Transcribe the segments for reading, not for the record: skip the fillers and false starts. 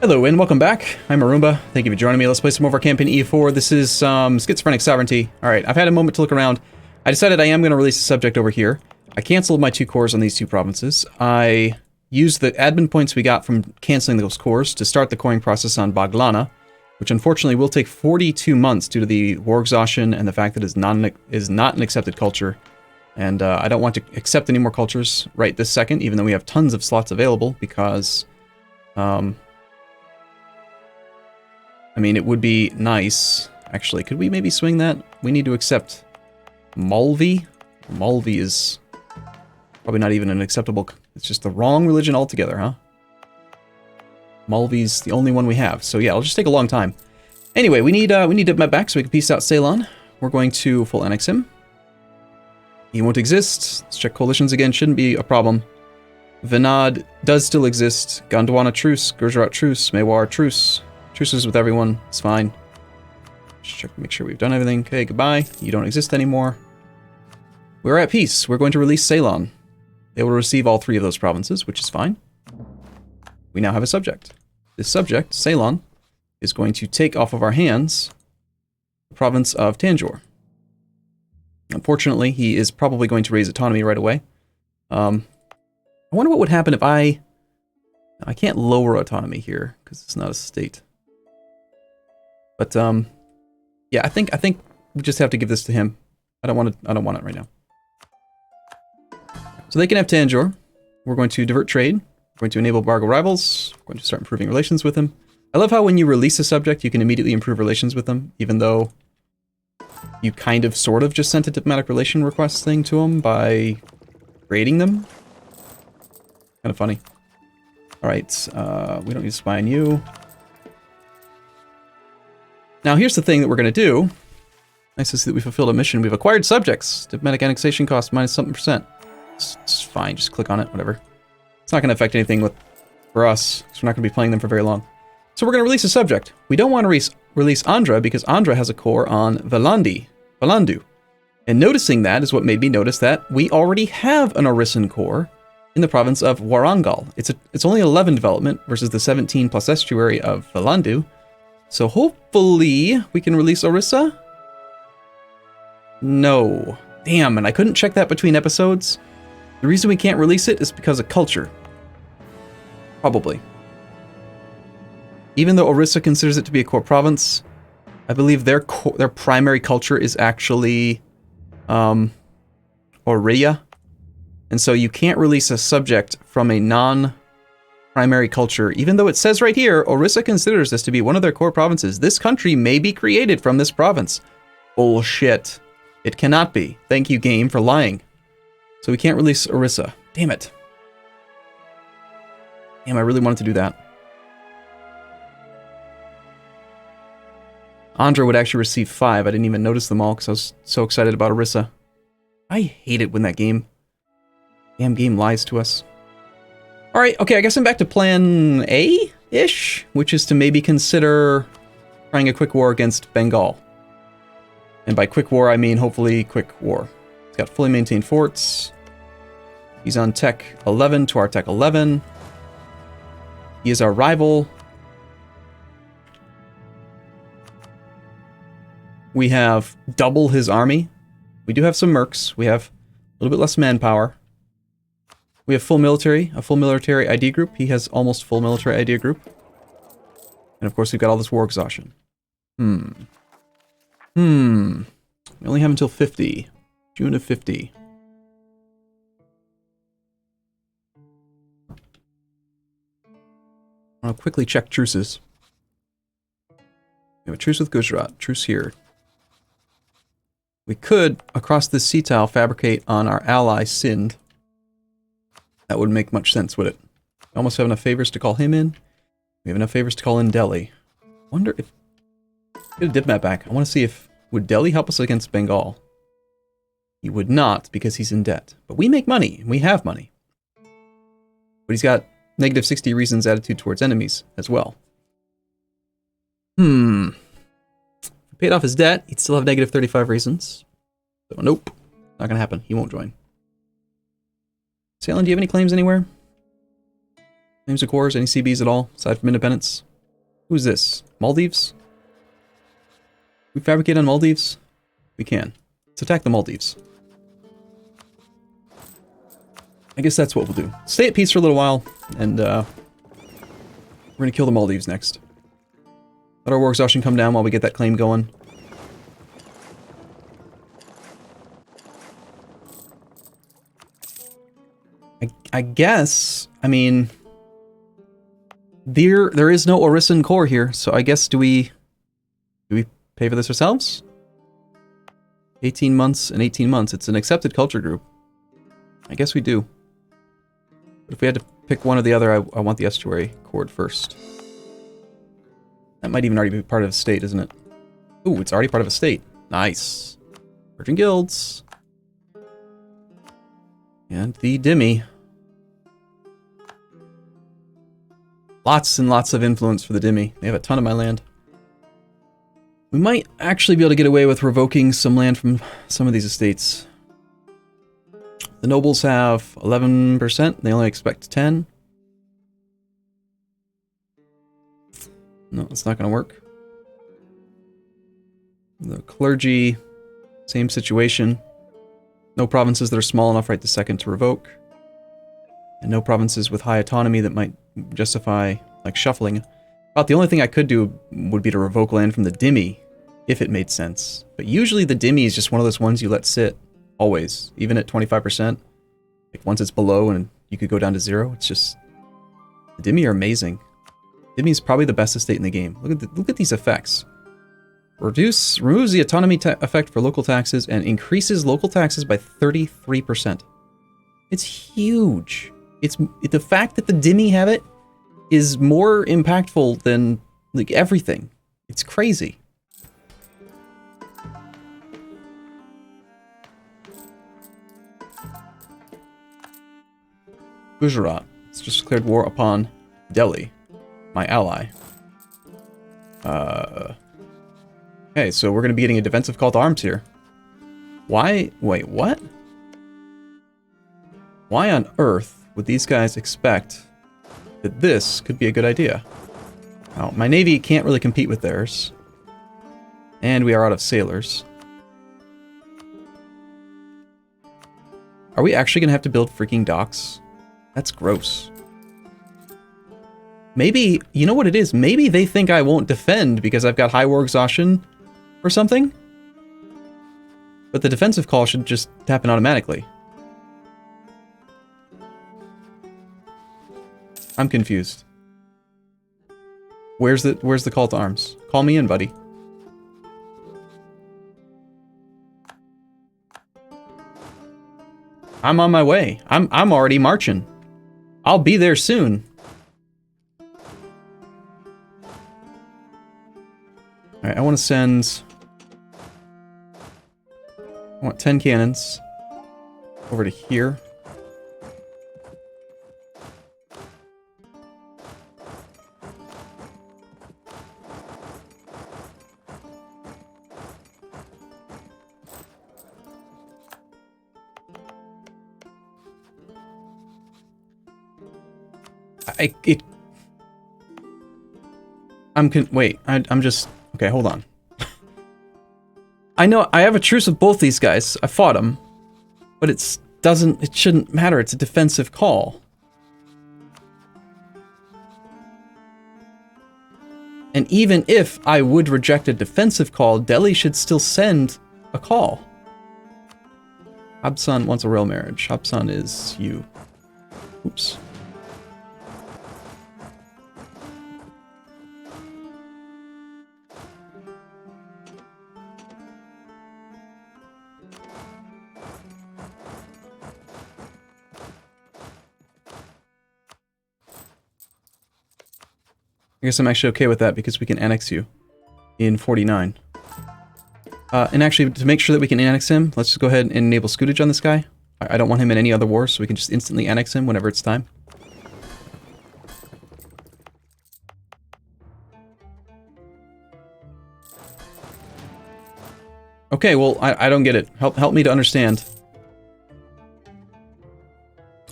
Hello and welcome back. I'm Arumba. Thank you for joining me. Let's play some more of our campaign EU4. This is Schizophrenic Sovereignty. Alright, I've had a moment to look around. I decided I am going to release a subject over here. I canceled my 2 cores on these 2 provinces. I used the admin points we got from canceling those cores to start the coring process on Baglana, which unfortunately will take 42 months due to the war exhaustion and the fact that it is not an accepted culture. And I don't want to accept any more cultures right this second, even though we have tons of slots available, because I mean, it would be nice. Actually, could we maybe swing that? We need to accept Mulvi. Mulvi is probably not even an acceptable... It's just the wrong religion altogether, huh? Mulvi's the only one we have. So yeah, it'll just take a long time. Anyway, we need Dipmet back so we can peace out Ceylon. We're going to full annex him. He won't exist. Let's check coalitions again. Shouldn't be a problem. Venad does still exist. Gondwana truce. Gujarat truce. Mewar truce. Truces with everyone. It's fine. Just check, make sure we've done everything. Okay, goodbye. You don't exist anymore. We're at peace. We're going to release Ceylon. They will receive all 3 of those provinces, which is fine. We now have a subject. This subject, Ceylon, is going to take off of our hands the province of Tanjore. Unfortunately, he is probably going to raise autonomy right away. I wonder what would happen if I can't lower autonomy here because it's not a state. But yeah, I think we just have to give this to him. I don't want it right now. So they can have Tanjore. We're going to divert trade. We're going to enable embargo rivals. We're going to start improving relations with them. I love how when you release a subject, you can immediately improve relations with them, even though you kind of sort of just sent a diplomatic relation request thing to them by creating them. Kind of funny. All right, we don't need to spy on you. Now, here's the thing that we're going to do. Nice to see that we fulfilled a mission. We've acquired subjects. Diplomatic annexation cost minus something %. It's fine. Just click on it. Whatever. It's not going to affect anything for us, because we're not going to be playing them for very long. So we're going to release a subject. We don't want to release Andhra, because Andhra has a core on Valandu. And noticing that is what made me notice that we already have an Orissan core in the province of Warangal. It's only 11 development versus the 17 plus estuary of Valandu. So hopefully we can release Orissa? No. Damn, and I couldn't check that between episodes. The reason we can't release it is because of culture. Probably. Even though Orissa considers it to be a core province, I believe their primary culture is actually Oriya. And so you can't release a subject from a non-primary culture, even though it says right here, Orissa considers this to be one of their core provinces. This country may be created from this province. Bullshit. It cannot be. Thank you, game, for lying. So we can't release Orissa. Damn it. Damn, I really wanted to do that. Andhra would actually receive 5. I didn't even notice them all because I was so excited about Orissa. I hate it when that damn game lies to us. Alright, okay, I guess I'm back to plan A-ish, which is to maybe consider trying a quick war against Bengal. And by quick war, I mean hopefully quick war. He's got fully maintained forts. He's on tech 11 to our tech 11. He is our rival. We have double his army. We do have some mercs. We have a little bit less manpower. We have a full military ID group. He has almost full military ID group. And of course, we've got all this war exhaustion. We only have until 50. June of 50. I'll quickly check truces. We have a truce with Gujarat. Truce here. We could, across this sea tile, fabricate on our ally Sindh. That would make much sense, would it? We almost have enough favors to call him in. We have enough favors to call in Delhi. Wonder if... Get a diplomat back. I want to see if... Would Delhi help us against Bengal? He would not, because he's in debt. But we make money, and we have money. But he's got negative 60 reasons attitude towards enemies as well. If he paid off his debt, he'd still have negative 35 reasons. So nope, not gonna happen. He won't join. Ceylon, do you have any claims anywhere? Claims of cores, any CBs at all, aside from independence? Who's this? Maldives? We fabricate on Maldives? We can. Let's attack the Maldives. I guess that's what we'll do. Stay at peace for a little while, and we're gonna kill the Maldives next. Let our war exhaustion come down while we get that claim going. I guess, I mean, there is no Orisan core here, so I guess do we pay for this ourselves? 18 months and 18 months. It's an accepted culture group. I guess we do. But if we had to pick one or the other, I want the estuary chord first. That might even already be part of a state, isn't it? Ooh, it's already part of a state. Nice. Virgin Guilds. And the Dhimmi. Lots and lots of influence for the Dhimmi. They have a ton of my land. We might actually be able to get away with revoking some land from some of these estates. The nobles have 11%. They only expect 10. No, it's not going to work. The clergy, same situation. No provinces that are small enough right this second to revoke. And no provinces with high autonomy that might justify, like, shuffling. About the only thing I could do would be to revoke land from the Dhimmi, if it made sense. But usually the Dhimmi is just one of those ones you let sit, always, even at 25%. Like, once it's below and you could go down to 0, it's just... The Dhimmi are amazing. Dhimmi is probably the best estate in the game. Look at these effects. Removes the autonomy effect for local taxes and increases local taxes by 33%. It's huge. The fact that the Dhimmi have it is more impactful than, like, everything. It's crazy. Gujarat. It's just declared war upon Delhi, my ally. Okay, so we're going to be getting a defensive call to arms here. Why? Wait, what? Why on earth would these guys expect that this could be a good idea? Now, my navy can't really compete with theirs. And we are out of sailors. Are we actually going to have to build freaking docks? That's gross. Maybe, you know what it is? Maybe they think I won't defend because I've got high war exhaustion or something? But the defensive call should just happen automatically. I'm confused. Where's the call to arms? Call me in, buddy. I'm on my way. I'm already marching. I'll be there soon. Alright, I want to send... I want 10 cannons over to here. I'm just... Okay, hold on. I know, I have a truce with both these guys. I fought them. But it shouldn't matter. It's a defensive call. And even if I would reject a defensive call, Delhi should still send a call. Habsan wants a royal marriage. Habsan is you. Oops. I guess I'm actually okay with that because we can annex you in 49. And actually, to make sure that we can annex him, let's just go ahead and enable scutage on this guy. I don't want him in any other wars, so we can just instantly annex him whenever it's time. Okay, well, I don't get it. Help me to understand.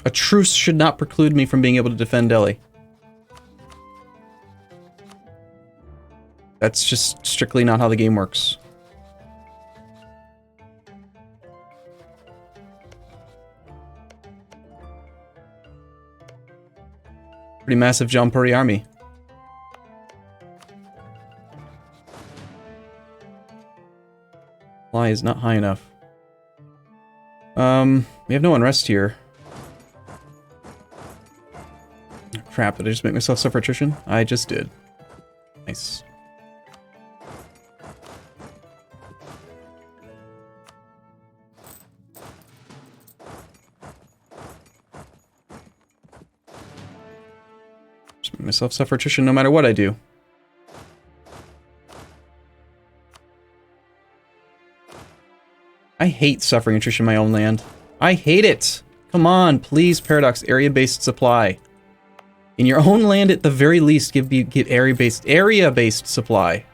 A truce should not preclude me from being able to defend Delhi. That's just strictly not how the game works. Pretty massive Jampuri army. Supply is not high enough. We have no unrest here. Crap, did I just make myself suffer attrition? I just did. Nice. Just make myself suffer attrition no matter what I do. I hate suffering attrition in my own land. I hate it! Come on, please, Paradox, area-based supply. In your own land, at the very least, give area-based supply.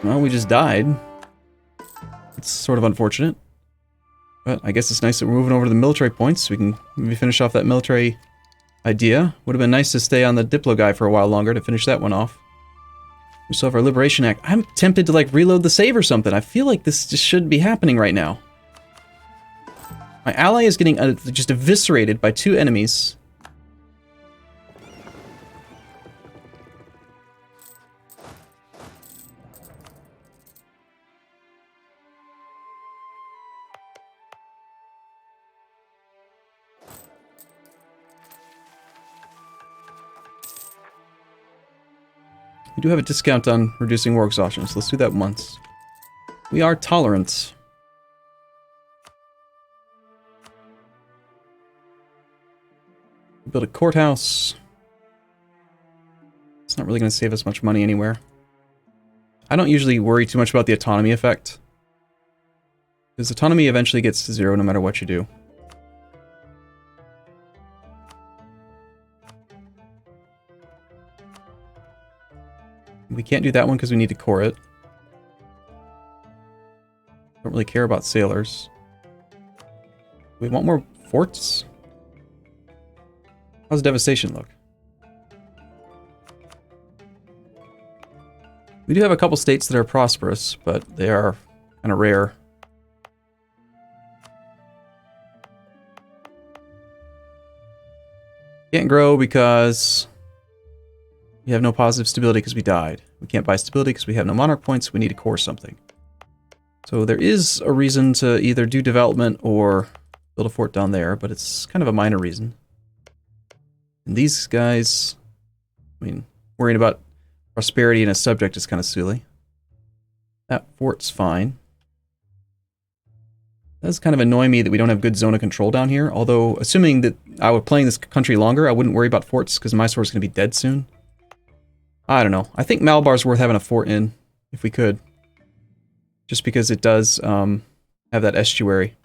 Well, we just died. It's sort of unfortunate. But I guess it's nice that we're moving over to the military points, so we can maybe finish off that military idea. Would have been nice to stay on the Diplo guy for a while longer to finish that one off. We still have our Liberation Act. I'm tempted to, like, reload the save or something. I feel like this just shouldn't be happening right now. My ally is getting just eviscerated by 2 enemies. We do have a discount on reducing war exhaustion, so let's do that once. We are tolerant. Build a courthouse. It's not really going to save us much money anywhere. I don't usually worry too much about the autonomy effect, because autonomy eventually gets to 0 no matter what you do. We can't do that one because we need to core it. Don't really care about sailors. We want more forts? How's devastation look? We do have a couple states that are prosperous, but they are kind of rare. Can't grow because we have no positive stability because we died. We can't buy stability because we have no monarch points. We need to core something. So there is a reason to either do development or build a fort down there, but it's kind of a minor reason. And these guys, I mean, worrying about prosperity in a subject is kind of silly. That fort's fine. It does kind of annoy me that we don't have good zone of control down here, although assuming that I were playing this country longer, I wouldn't worry about forts because Mysore's going to be dead soon. I don't know. I think Malabar's worth having a fort in, if we could. Just because it does have that estuary.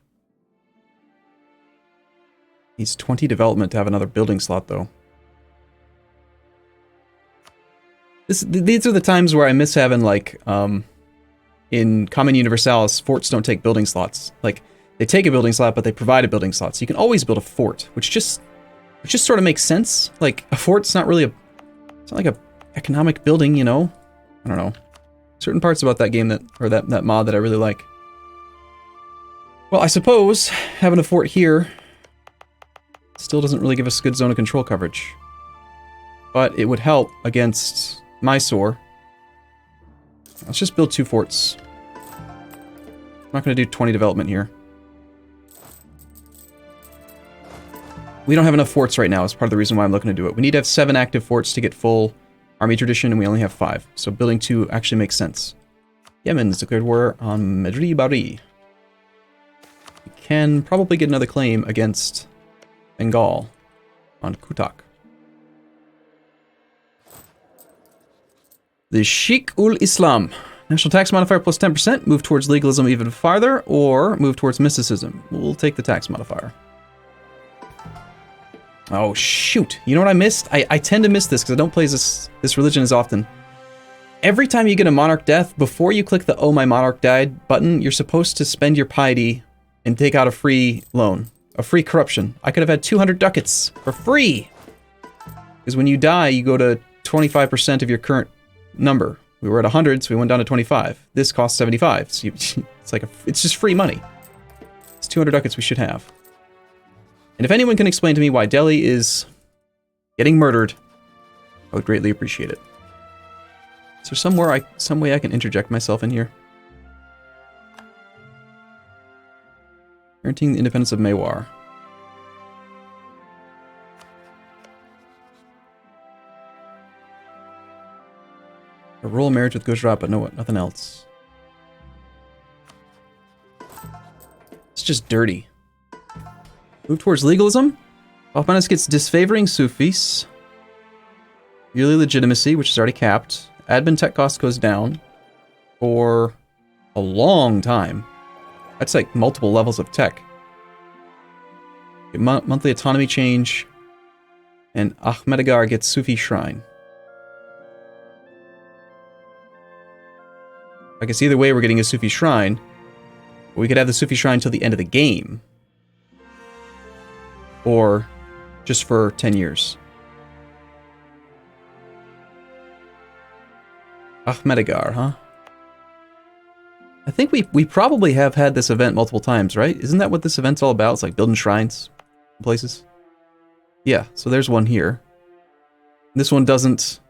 Needs 20 development to have another building slot, though. These are the times where I miss having, like, in Common Universalis, forts don't take building slots. Like, they take a building slot, but they provide a building slot. So you can always build a fort, which just sort of makes sense. Like, a fort's not really it's not like a economic building, you know? I don't know. Certain parts about that game that mod that I really like. Well, I suppose having a fort here still doesn't really give us good zone of control coverage. But it would help against Mysore. Let's just build 2 forts. I'm not going to do 20 development here. We don't have enough forts right now. Is part of the reason why I'm looking to do it. We need to have 7 active forts to get full army tradition, and we only have 5. So building 2 actually makes sense. Yemen has declared war on Medri Bari. We can probably get another claim against Bengal on Kutak. The Sheikh-ul-Islam. National tax modifier plus 10%. Move towards legalism even farther, or move towards mysticism. We'll take the tax modifier. Oh, shoot. You know what I missed? I tend to miss this because I don't play this religion as often. Every time you get a monarch death, before you click the "Oh, my monarch died" button, you're supposed to spend your piety and take out a free loan. A free corruption. I could have had 200 ducats for free! Because when you die, you go to 25% of your current number. We were at 100, so we went down to 25. This costs 75. So it's like it's just free money. It's 200 ducats we should have. And if anyone can explain to me why Delhi is getting murdered, I would greatly appreciate it. Is there some way I can interject myself in here? Guaranteeing the independence of Mewar. A royal marriage with Gujarat, but no, nothing else. It's just dirty. Move towards legalism. Off-Manus gets disfavoring Sufis. Yearly legitimacy, which is already capped. Admin tech cost goes down for a long time. That's like multiple levels of tech. Monthly autonomy change. And Ahmednagar gets Sufi Shrine. I guess either way we're getting a Sufi Shrine. We could have the Sufi Shrine till the end of the game. Or just for 10 years. Ahmednagar, huh? I think we probably have had this event multiple times, right? Isn't that what this event's all about? It's like building shrines in places. Yeah, so there's one here. This one doesn't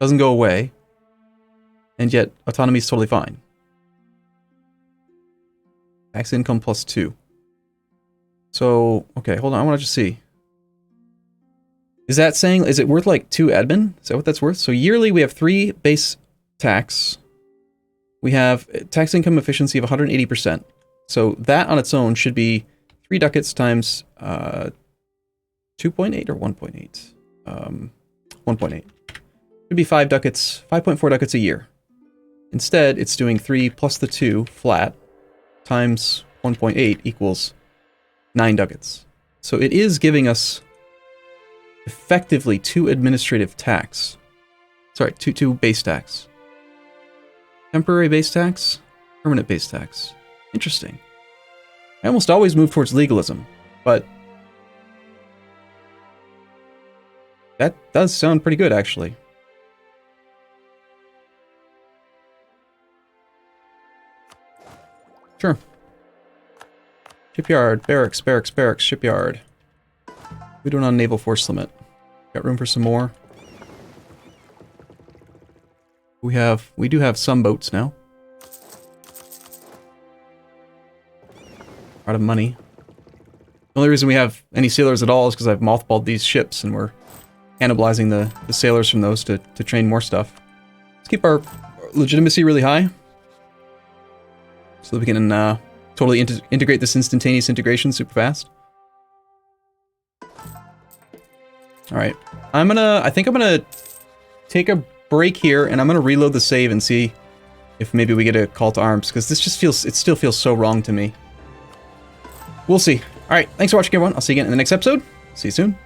go away. And yet autonomy is totally fine. Tax income plus 2. So, okay, hold on, I want to just see. Is that saying, is it worth like 2 admin? Is that what that's worth? So yearly we have 3 base tax. We have tax income efficiency of 180%. So that on its own should be 3 ducats times 2.8 or 1.8? 1.8. Should be 5 ducats, 5.4 ducats a year. Instead, it's doing 3 plus the 2 flat times 1.8 equals 9 ducats. So it is giving us effectively 2 administrative tax. Sorry, 2 base tax. Temporary base tax, permanent base tax. Interesting. I almost always move towards legalism, but that does sound pretty good, actually. Sure. Shipyard, barracks, barracks, barracks, shipyard. We doing on naval force limit. Got room for some more. We do have some boats now. Out of money. The only reason we have any sailors at all is because I've mothballed these ships and we're cannibalizing the sailors from those to train more stuff. Let's keep our legitimacy really high. So that we can totally integrate this instantaneous integration super fast. Alright. I think I'm gonna take a break here and I'm gonna reload the save and see if maybe we get a call to arms, because this just it still feels so wrong to me. We'll see. Alright, thanks for watching everyone. I'll see you again in the next episode. See you soon.